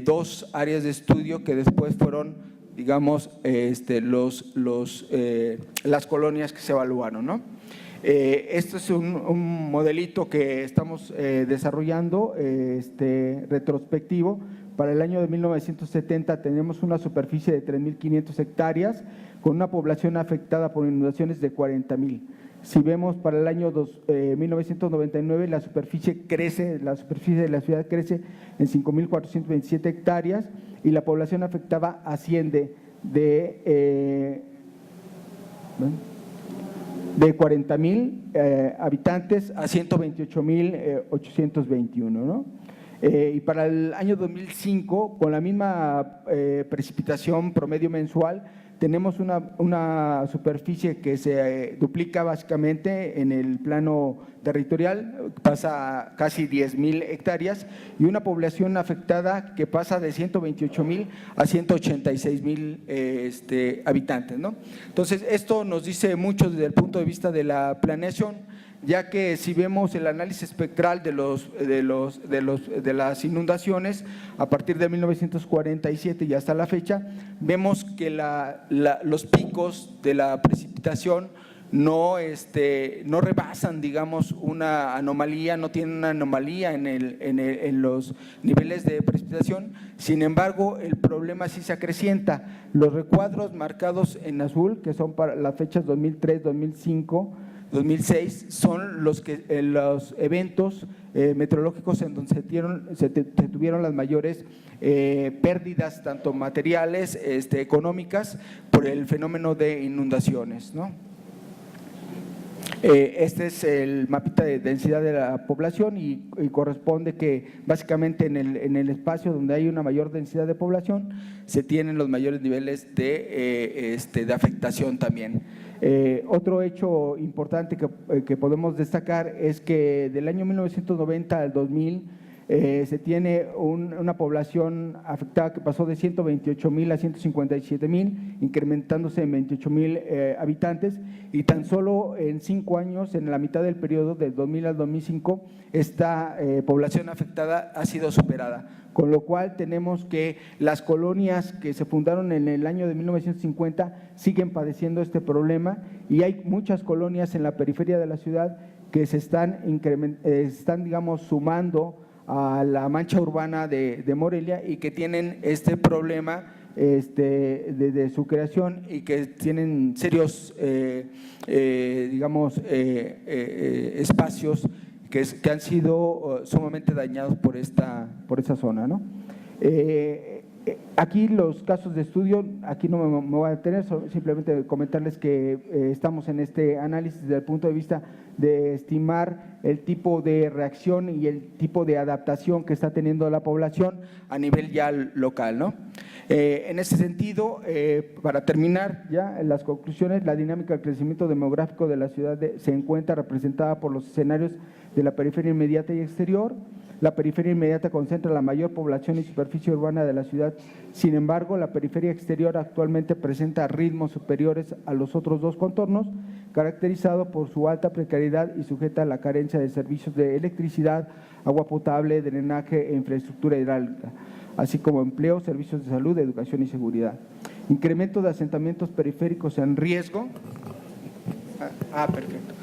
dos áreas de estudio que después fueron, digamos, las colonias que se evaluaron, ¿no? Esto es un modelito que estamos desarrollando retrospectivo. Para el año de 1970 tenemos una superficie de 3.500 hectáreas con una población afectada por inundaciones de 40.000. Si vemos para el año 1999 la superficie de la ciudad crece en 5.427 hectáreas y la población afectada asciende de 40.000 habitantes a 128.821, ¿no? Y para el año 2005, con la misma precipitación promedio mensual, tenemos una superficie que se duplica básicamente en el plano territorial, pasa a casi 10.000 hectáreas, y una población afectada que pasa de 128.000 a 186.000 habitantes, ¿no? Entonces, esto nos dice mucho desde el punto de vista de la planeación, ya que si vemos el análisis espectral de las inundaciones a partir de 1947 y hasta la fecha, vemos que los picos de la precipitación no rebasan, digamos, una anomalía, no tienen una anomalía en los niveles de precipitación. Sin embargo, el problema sí se acrecienta. Los recuadros marcados en azul, que son para las fechas 2003, 2005, 2006, son los eventos meteorológicos en donde se tuvieron las mayores pérdidas, tanto materiales, económicas, por el fenómeno de inundaciones, ¿no? Este es el mapita de densidad de la población y corresponde que básicamente en el espacio donde hay una mayor densidad de población se tienen los mayores niveles de afectación también. Otro hecho importante que podemos destacar es que del año 1990 al 2000 se tiene una población afectada que pasó de 128,000 a 157,000, incrementándose en 28,000 habitantes, y tan solo en 5 años, en la mitad del periodo del 2000 al 2005, esta población afectada ha sido superada, con lo cual tenemos que las colonias que se fundaron en el año de 1950 siguen padeciendo este problema, y hay muchas colonias en la periferia de la ciudad que se están digamos, sumando a la mancha urbana de Morelia y que tienen este problema de su creación y que tienen serios, digamos, espacios que han sido sumamente dañados por esa zona, ¿no? Aquí los casos de estudio, aquí no me voy a detener, simplemente comentarles que estamos en este análisis desde el punto de vista de estimar el tipo de reacción y el tipo de adaptación que está teniendo la población a nivel ya local, ¿no? En ese sentido, para terminar ya en las conclusiones, la dinámica del crecimiento demográfico de la ciudad se encuentra representada por los escenarios de la periferia inmediata y exterior. La periferia inmediata concentra la mayor población y superficie urbana de la ciudad. Sin embargo, la periferia exterior actualmente presenta ritmos superiores a los otros dos contornos, caracterizado por su alta precariedad y sujeta a la carencia de servicios de electricidad, agua potable, drenaje e infraestructura hidráulica, así como empleo, servicios de salud, educación y seguridad. Incremento de asentamientos periféricos en riesgo. Perfecto.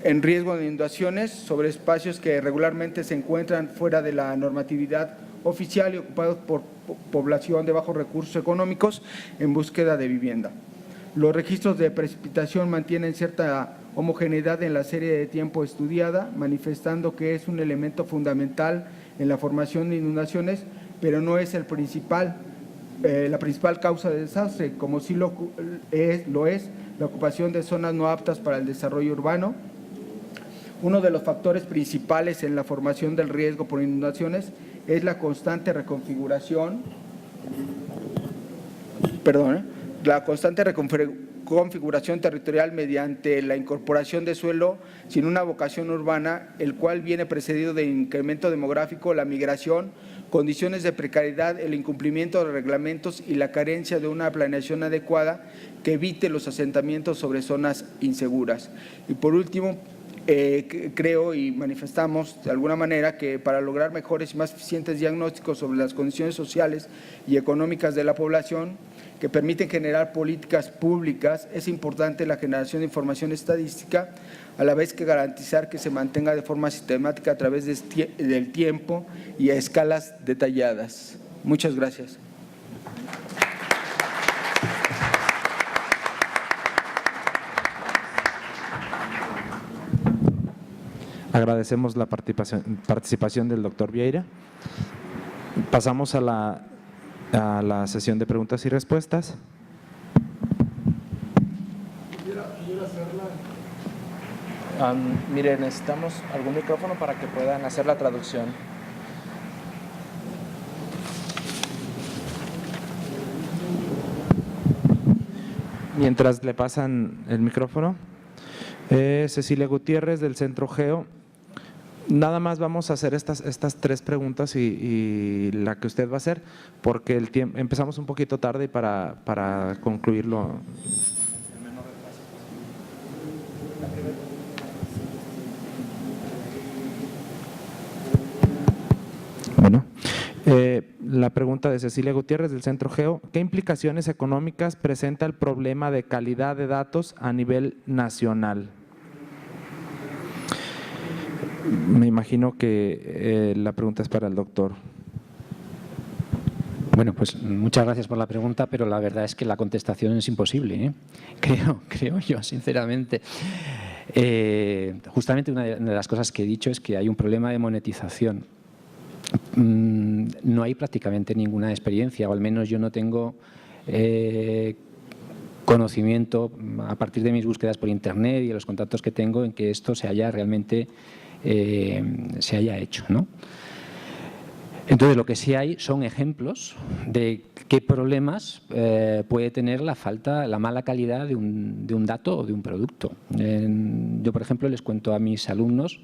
En riesgo de inundaciones sobre espacios que regularmente se encuentran fuera de la normatividad oficial y ocupados por población de bajos recursos económicos en búsqueda de vivienda. Los registros de precipitación mantienen cierta homogeneidad en la serie de tiempo estudiada, manifestando que es un elemento fundamental en la formación de inundaciones, pero no es la principal causa de desastre, como sí lo es la ocupación de zonas no aptas para el desarrollo urbano. Uno de los factores principales en la formación del riesgo por inundaciones es la constante reconfiguración territorial mediante la incorporación de suelo sin una vocación urbana, el cual viene precedido de incremento demográfico, la migración, condiciones de precariedad, el incumplimiento de reglamentos y la carencia de una planeación adecuada que evite los asentamientos sobre zonas inseguras. Y por último, creo y manifestamos de alguna manera que para lograr mejores y más eficientes diagnósticos sobre las condiciones sociales y económicas de la población que permiten generar políticas públicas, es importante la generación de información estadística, a la vez que garantizar que se mantenga de forma sistemática a través del tiempo y a escalas detalladas. Muchas gracias. Agradecemos la participación del doctor Vieira. Pasamos a la sesión de preguntas y respuestas. Miren, necesitamos algún micrófono para que puedan hacer la traducción. Mientras le pasan el micrófono, Cecilia Gutiérrez del Centro Geo. Nada más vamos a hacer estas 3 preguntas y la que usted va a hacer, porque empezamos un poquito tarde y para concluirlo. Bueno, La pregunta de Cecilia Gutiérrez del Centro Geo: ¿qué implicaciones económicas presenta el problema de calidad de datos a nivel nacional? Me imagino que la pregunta es para el doctor. Bueno, pues muchas gracias por la pregunta, pero la verdad es que la contestación es imposible, ¿eh? Creo yo, sinceramente. Justamente una de las cosas que he dicho es que hay un problema de monetización. No hay prácticamente ninguna experiencia, o al menos yo no tengo conocimiento a partir de mis búsquedas por internet y de los contactos que tengo en que esto se haya realmente se haya hecho, ¿no? Entonces, lo que sí hay son ejemplos de qué problemas puede tener la mala calidad de un dato o de un producto. Yo, por ejemplo, les cuento a mis alumnos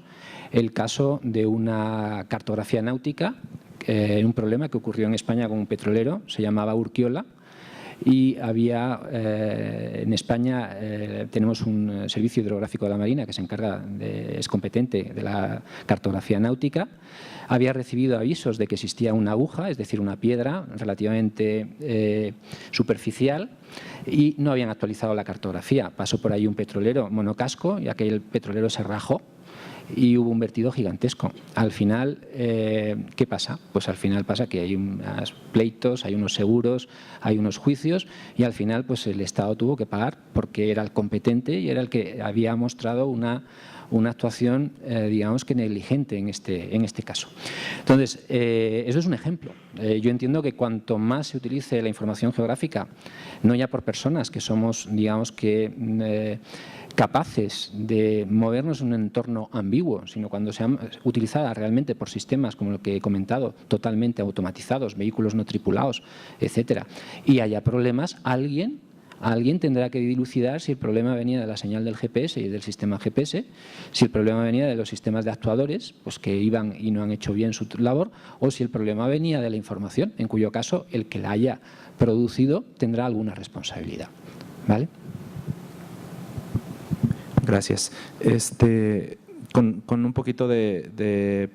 el caso de una cartografía náutica, un problema que ocurrió en España con un petrolero, se llamaba Urquiola, y había en España tenemos un servicio hidrográfico de la Marina que se encarga, es competente de la cartografía náutica. Había recibido avisos de que existía una aguja, es decir, una piedra relativamente superficial, y no habían actualizado la cartografía. Pasó por ahí un petrolero monocasco y aquel petrolero se rajó y hubo un vertido gigantesco. Al final, ¿qué pasa? Pues al final pasa que hay unos pleitos, hay unos seguros, hay unos juicios, y al final pues el Estado tuvo que pagar porque era el competente y era el que había mostrado una actuación, digamos que negligente en este caso. Entonces, eso es un ejemplo. Yo entiendo que cuanto más se utilice la información geográfica, no ya por personas que somos, digamos que capaces de movernos en un entorno ambiguo, sino cuando sea utilizada realmente por sistemas, como lo que he comentado, totalmente automatizados, vehículos no tripulados, etcétera, y haya problemas, alguien tendrá que dilucidar si el problema venía de la señal del GPS y del sistema GPS, si el problema venía de los sistemas de actuadores, pues que iban y no han hecho bien su labor, o si el problema venía de la información, en cuyo caso el que la haya producido tendrá alguna responsabilidad. ¿Vale? Gracias. Con un poquito de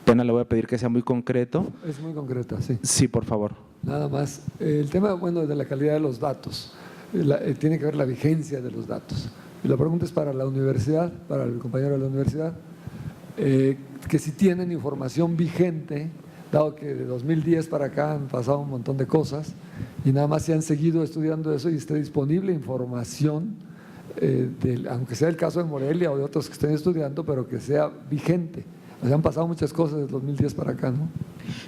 pena le voy a pedir que sea muy concreto. Es muy concreta, sí. Sí, por favor. Nada más. El tema, bueno, de la calidad de los datos, tiene que ver la vigencia de los datos. Y la pregunta es para la universidad, para el compañero de la universidad, que si tienen información vigente, dado que de 2010 para acá han pasado un montón de cosas, y nada más si han seguido estudiando eso y esté disponible información, aunque sea el caso de Morelia o de otros que estén estudiando, pero que sea vigente. O sea, han pasado muchas cosas desde 2010 para acá, ¿no?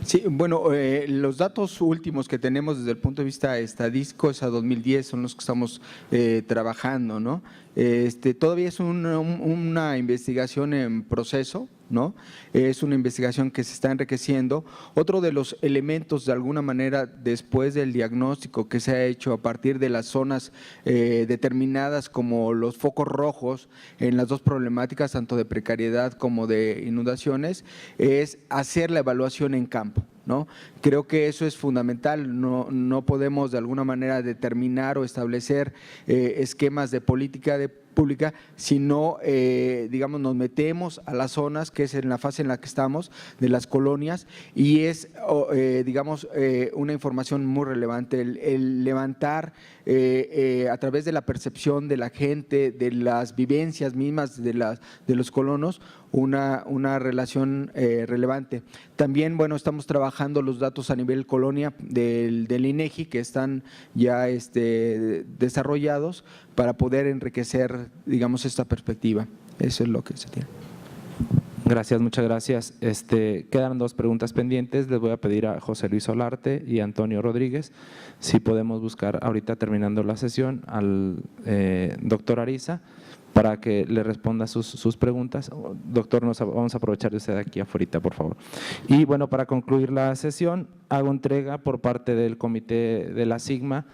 Sí, bueno, los datos últimos que tenemos desde el punto de vista estadístico es a 2010, son los que estamos trabajando, ¿no? Todavía es una investigación en proceso, ¿no? Es una investigación que se está enriqueciendo. Otro de los elementos, de alguna manera, después del diagnóstico que se ha hecho a partir de las zonas determinadas como los focos rojos en las dos problemáticas, tanto de precariedad como de inundaciones, es hacer la evaluación en campo, ¿no? Creo que eso es fundamental. No podemos de alguna manera determinar o establecer esquemas de política pública, sino, digamos, nos metemos a las zonas, que es en la fase en la que estamos, de las colonias, y es, digamos, una información muy relevante, el levantar a través de la percepción de la gente, de las vivencias mismas de los colonos, una relación relevante. También, bueno, estamos trabajando los datos a nivel colonia del INEGI, que están ya desarrollados para poder enriquecer, digamos, esta perspectiva. Eso es lo que se tiene. Gracias, muchas gracias. Quedan dos preguntas pendientes. Les voy a pedir a José Luis Solarte y Antonio Rodríguez si podemos buscar ahorita, terminando la sesión, al doctor Ariza para que le responda sus preguntas. Doctor, vamos a aprovechar de usted aquí afuera, por favor. Y bueno, para concluir la sesión, hago entrega por parte del comité de la Sigma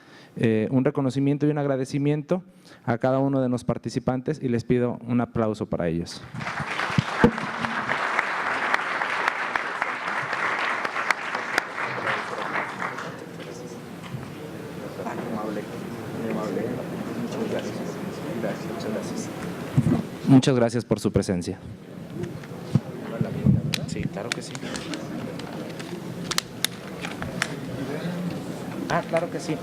un reconocimiento y un agradecimiento a cada uno de los participantes, y les pido un aplauso para ellos. Muchas gracias por su presencia. Sí, claro que sí. Claro que sí.